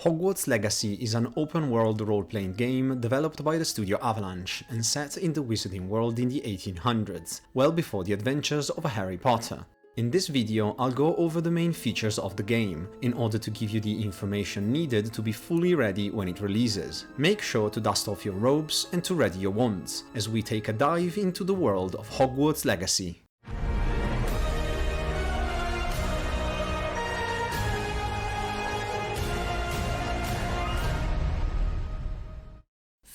Hogwarts Legacy is an open-world role-playing game developed by the studio Avalanche and set in the wizarding world in the 1800s, well before the adventures of Harry Potter. In this video, I'll go over the main features of the game, in order to give you the information needed to be fully ready when it releases. Make sure to dust off your robes and to ready your wands, as we take a dive into the world of Hogwarts Legacy.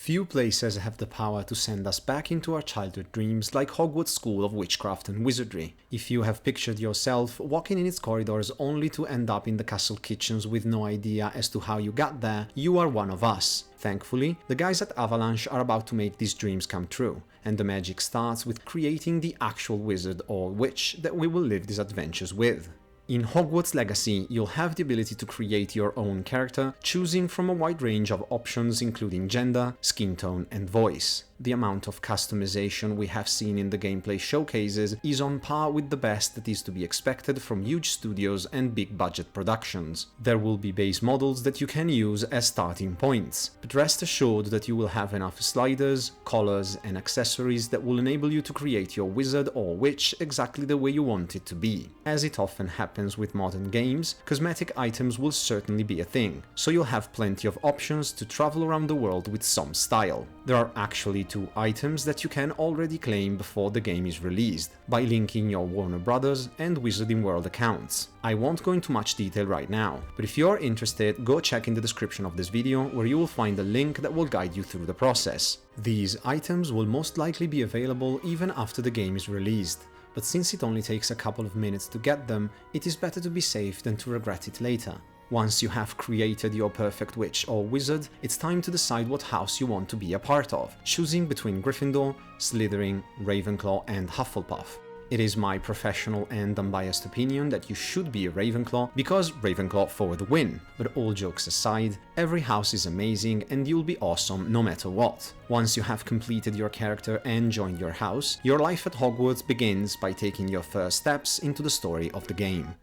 Few places have the power to send us back into our childhood dreams like Hogwarts School of Witchcraft and Wizardry. If you have pictured yourself walking in its corridors only to end up in the castle kitchens with no idea as to how you got there, you are one of us. Thankfully, the guys at Avalanche are about to make these dreams come true, and the magic starts with creating the actual wizard or witch that we will live these adventures with. In Hogwarts Legacy, you'll have the ability to create your own character, choosing from a wide range of options including gender, skin tone and voice. The amount of customization we have seen in the gameplay showcases is on par with the best that is to be expected from huge studios and big budget productions. There will be base models that you can use as starting points, but rest assured that you will have enough sliders, colors and accessories that will enable you to create your wizard or witch exactly the way you want it to be. As it often happens with modern games, cosmetic items will certainly be a thing, so you'll have plenty of options to travel around the world with some style. There are actually two items that you can already claim before the game is released, by linking your Warner Brothers and Wizarding World accounts. I won't go into much detail right now, but if you're interested, go check in the description of this video where you will find a link that will guide you through the process. These items will most likely be available even after the game is released, but since it only takes a couple of minutes to get them, it is better to be safe than to regret it later. Once you have created your perfect witch or wizard, it's time to decide what house you want to be a part of, choosing between Gryffindor, Slytherin, Ravenclaw and Hufflepuff. It is my professional and unbiased opinion that you should be a Ravenclaw, because Ravenclaw for the win, but all jokes aside, every house is amazing and you'll be awesome no matter what. Once you have completed your character and joined your house, your life at Hogwarts begins by taking your first steps into the story of the game.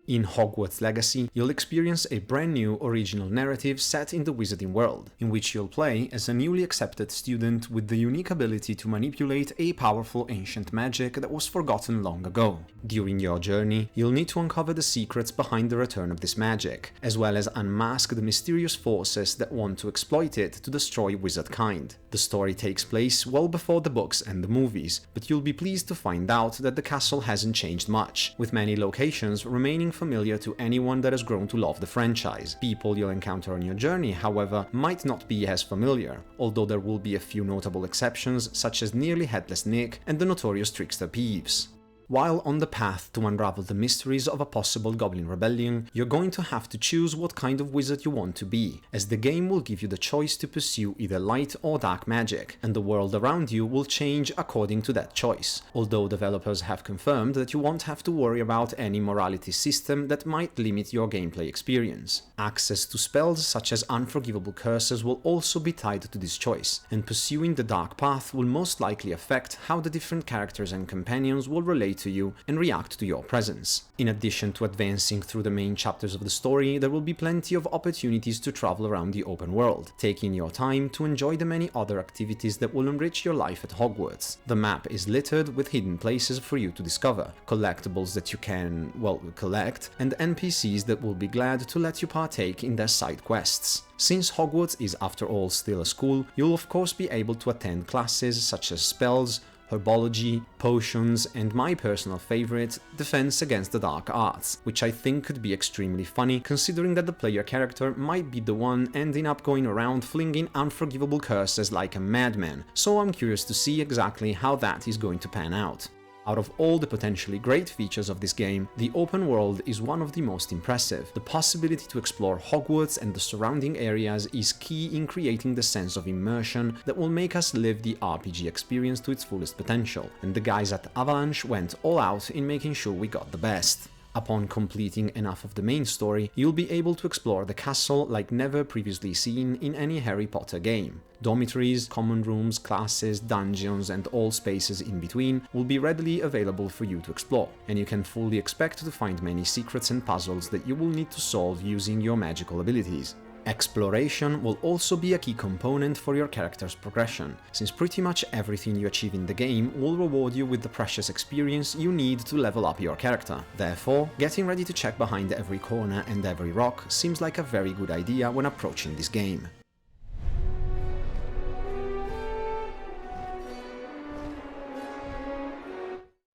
In Hogwarts Legacy, you'll experience a brand new original narrative set in the wizarding world, in which you'll play as a newly accepted student with the unique ability to manipulate a powerful ancient magic that was forgotten long ago. During your journey, you'll need to uncover the secrets behind the return of this magic, as well as unmask the mysterious forces that want to exploit it to destroy wizardkind. The story takes place well before the books and the movies, but you'll be pleased to find out that the castle hasn't changed much, with many locations remaining familiar to anyone that has grown to love the franchise. People you'll encounter on your journey, however, might not be as familiar, although there will be a few notable exceptions such as Nearly Headless Nick and the notorious trickster Peeves. While on the path to unravel the mysteries of a possible goblin rebellion, you're going to have to choose what kind of wizard you want to be, as the game will give you the choice to pursue either light or dark magic, and the world around you will change according to that choice, although developers have confirmed that you won't have to worry about any morality system that might limit your gameplay experience. Access to spells such as unforgivable curses will also be tied to this choice, and pursuing the dark path will most likely affect how the different characters and companions will relate to you and react to your presence. In addition to advancing through the main chapters of the story, there will be plenty of opportunities to travel around the open world, taking your time to enjoy the many other activities that will enrich your life at Hogwarts. The map is littered with hidden places for you to discover, collectibles that you can, well, collect, and NPCs that will be glad to let you partake in their side quests. Since Hogwarts is after all still a school, you'll of course be able to attend classes such as spells, herbology, potions, and my personal favorite, defense against the dark arts, which I think could be extremely funny considering that the player character might be the one ending up going around flinging unforgivable curses like a madman, so I'm curious to see exactly how that is going to pan out. Out of all the potentially great features of this game, the open world is one of the most impressive. The possibility to explore Hogwarts and the surrounding areas is key in creating the sense of immersion that will make us live the RPG experience to its fullest potential, and the guys at Avalanche went all out in making sure we got the best. Upon completing enough of the main story, you'll be able to explore the castle like never previously seen in any Harry Potter game. Dormitories, common rooms, classes, dungeons, and all spaces in between will be readily available for you to explore, and you can fully expect to find many secrets and puzzles that you will need to solve using your magical abilities. Exploration will also be a key component for your character's progression, since pretty much everything you achieve in the game will reward you with the precious experience you need to level up your character. Therefore, getting ready to check behind every corner and every rock seems like a very good idea when approaching this game.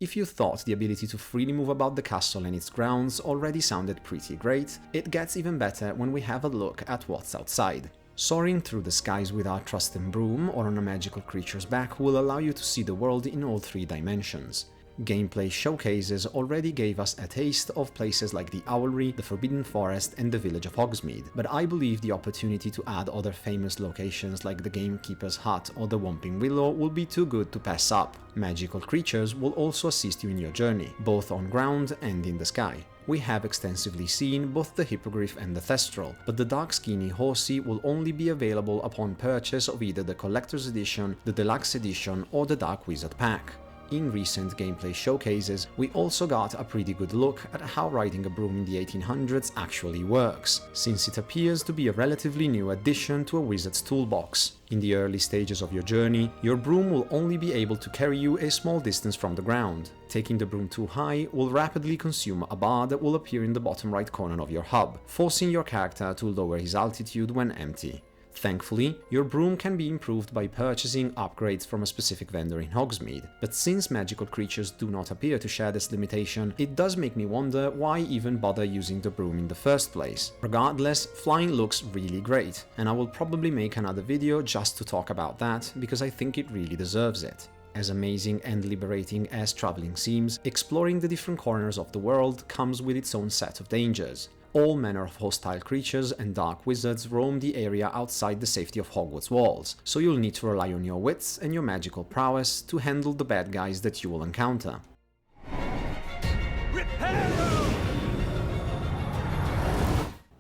If you thought the ability to freely move about the castle and its grounds already sounded pretty great, it gets even better when we have a look at what's outside. Soaring through the skies with our trusted broom or on a magical creature's back will allow you to see the world in all 3 dimensions. Gameplay showcases already gave us a taste of places like the Owlry, the Forbidden Forest, and the village of Hogsmeade, but I believe the opportunity to add other famous locations like the Gamekeeper's Hut or the Whomping Willow will be too good to pass up. Magical creatures will also assist you in your journey, both on ground and in the sky. We have extensively seen both the Hippogriff and the Thestral, but the Dark Skinny Horsey will only be available upon purchase of either the Collector's Edition, the Deluxe Edition, or the Dark Wizard Pack. In recent gameplay showcases, we also got a pretty good look at how riding a broom in the 1800s actually works, since it appears to be a relatively new addition to a wizard's toolbox. In the early stages of your journey, your broom will only be able to carry you a small distance from the ground. Taking the broom too high will rapidly consume a bar that will appear in the bottom right corner of your hub, forcing your character to lower his altitude when empty. Thankfully, your broom can be improved by purchasing upgrades from a specific vendor in Hogsmeade, but since magical creatures do not appear to share this limitation, it does make me wonder why even bother using the broom in the first place. Regardless, flying looks really great, and I will probably make another video just to talk about that, because I think it really deserves it. As amazing and liberating as traveling seems, exploring the different corners of the world comes with its own set of dangers. All manner of hostile creatures and dark wizards roam the area outside the safety of Hogwarts walls, so you'll need to rely on your wits and your magical prowess to handle the bad guys that you will encounter.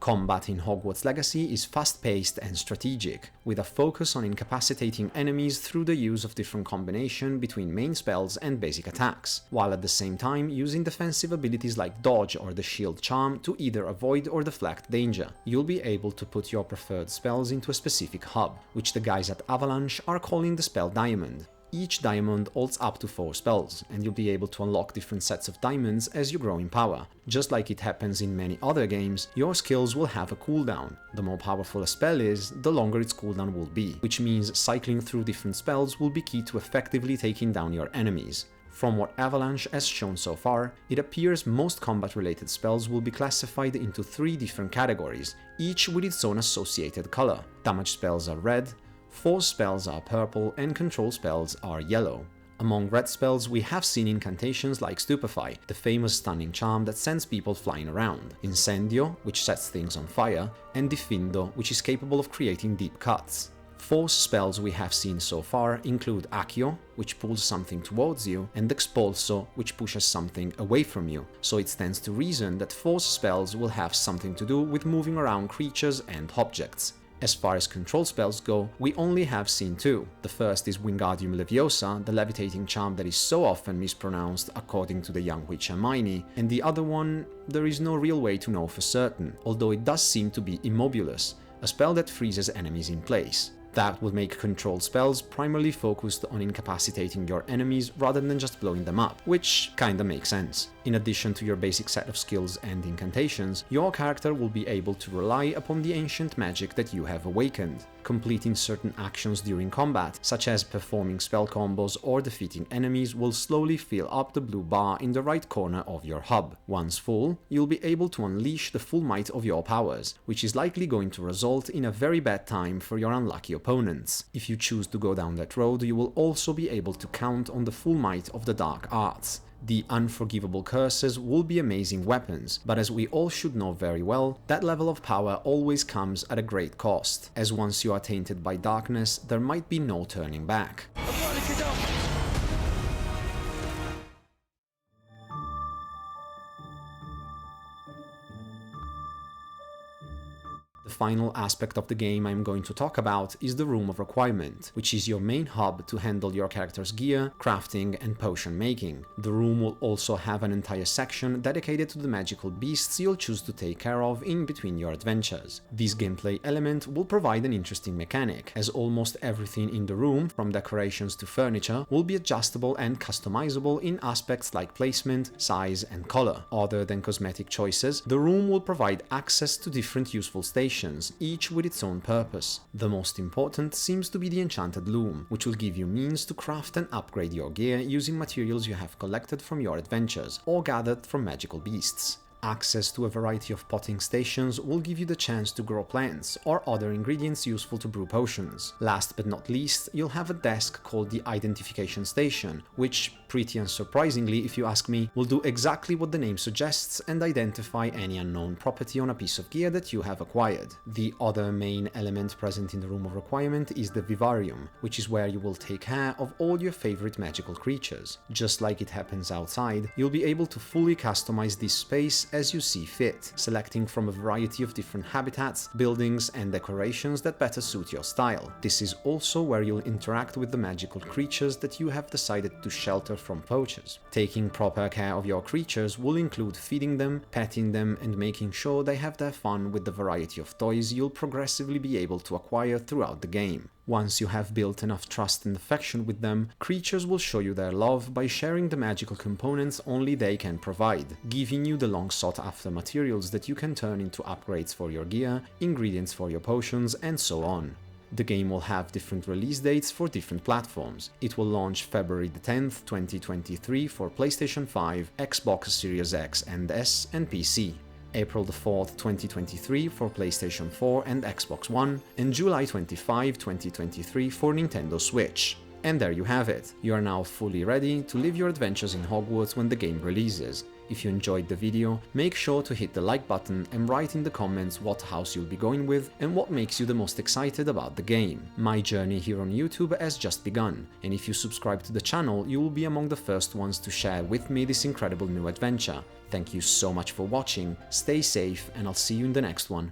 Combat in Hogwarts Legacy is fast-paced and strategic, with a focus on incapacitating enemies through the use of different combinations between main spells and basic attacks, while at the same time using defensive abilities like Dodge or the Shield Charm to either avoid or deflect danger. You'll be able to put your preferred spells into a specific hub, which the guys at Avalanche are calling the Spell Diamond. Each diamond holds up to 4 spells, and you'll be able to unlock different sets of diamonds as you grow in power. Just like it happens in many other games, your skills will have a cooldown. The more powerful a spell is, the longer its cooldown will be, which means cycling through different spells will be key to effectively taking down your enemies. From what Avalanche has shown so far, it appears most combat-related spells will be classified into 3 different categories, each with its own associated color. Damage spells are red, Force spells are purple, and control spells are yellow. Among red spells, we have seen incantations like Stupefy, the famous stunning charm that sends people flying around, Incendio, which sets things on fire, and Diffindo, which is capable of creating deep cuts. Force spells we have seen so far include Accio, which pulls something towards you, and Expulso, which pushes something away from you, so it stands to reason that force spells will have something to do with moving around creatures and objects. As far as control spells go, we only have seen 2. The first is Wingardium Leviosa, the levitating charm that is so often mispronounced according to the young witch Hermione, and the other one, there is no real way to know for certain, although it does seem to be Immobulus, a spell that freezes enemies in place. That would make control spells primarily focused on incapacitating your enemies rather than just blowing them up, which kinda makes sense. In addition to your basic set of skills and incantations, your character will be able to rely upon the ancient magic that you have awakened, completing certain actions during combat, such as performing spell combos or defeating enemies will slowly fill up the blue bar in the right corner of your hub. Once full, you'll be able to unleash the full might of your powers, which is likely going to result in a very bad time for your unlucky opponents. If you choose to go down that road, you will also be able to count on the full might of the dark arts. The unforgivable curses will be amazing weapons, but as we all should know very well, that level of power always comes at a great cost, as once you are tainted by darkness, there might be no turning back. final aspect of the game I'm going to talk about is the Room of Requirement, which is your main hub to handle your character's gear, crafting, and potion making. The room will also have an entire section dedicated to the magical beasts you'll choose to take care of in between your adventures. This gameplay element will provide an interesting mechanic, as almost everything in the room, from decorations to furniture, will be adjustable and customizable in aspects like placement, size, and color. Other than cosmetic choices, the room will provide access to different useful stations, each with its own purpose. The most important seems to be the Enchanted Loom, which will give you means to craft and upgrade your gear using materials you have collected from your adventures or gathered from magical beasts. Access to a variety of potting stations will give you the chance to grow plants or other ingredients useful to brew potions. Last but not least, you'll have a desk called the Identification Station, which, pretty unsurprisingly if you ask me, will do exactly what the name suggests and identify any unknown property on a piece of gear that you have acquired. The other main element present in the Room of Requirement is the Vivarium, which is where you will take care of all your favorite magical creatures. Just like it happens outside, you'll be able to fully customize this space as you see fit, selecting from a variety of different habitats, buildings, and decorations that better suit your style. This is also where you'll interact with the magical creatures that you have decided to shelter from poachers. Taking proper care of your creatures will include feeding them, petting them, and making sure they have their fun with the variety of toys you'll progressively be able to acquire throughout the game. Once you have built enough trust and affection with them, creatures will show you their love by sharing the magical components only they can provide, giving you the long sought after materials that you can turn into upgrades for your gear, ingredients for your potions, and so on. The game will have different release dates for different platforms. It will launch February the 10th, 2023 for PlayStation 5, Xbox Series X and S, and PC. April the 4th, 2023 for PlayStation 4 and Xbox One, and July 25, 2023 for Nintendo Switch. And there you have it. You are now fully ready to live your adventures in Hogwarts when the game releases. If you enjoyed the video, make sure to hit the like button and write in the comments what house you'll be going with and what makes you the most excited about the game. My journey here on YouTube has just begun, and if you subscribe to the channel, you will be among the first ones to share with me this incredible new adventure. Thank you so much for watching, stay safe, and I'll see you in the next one.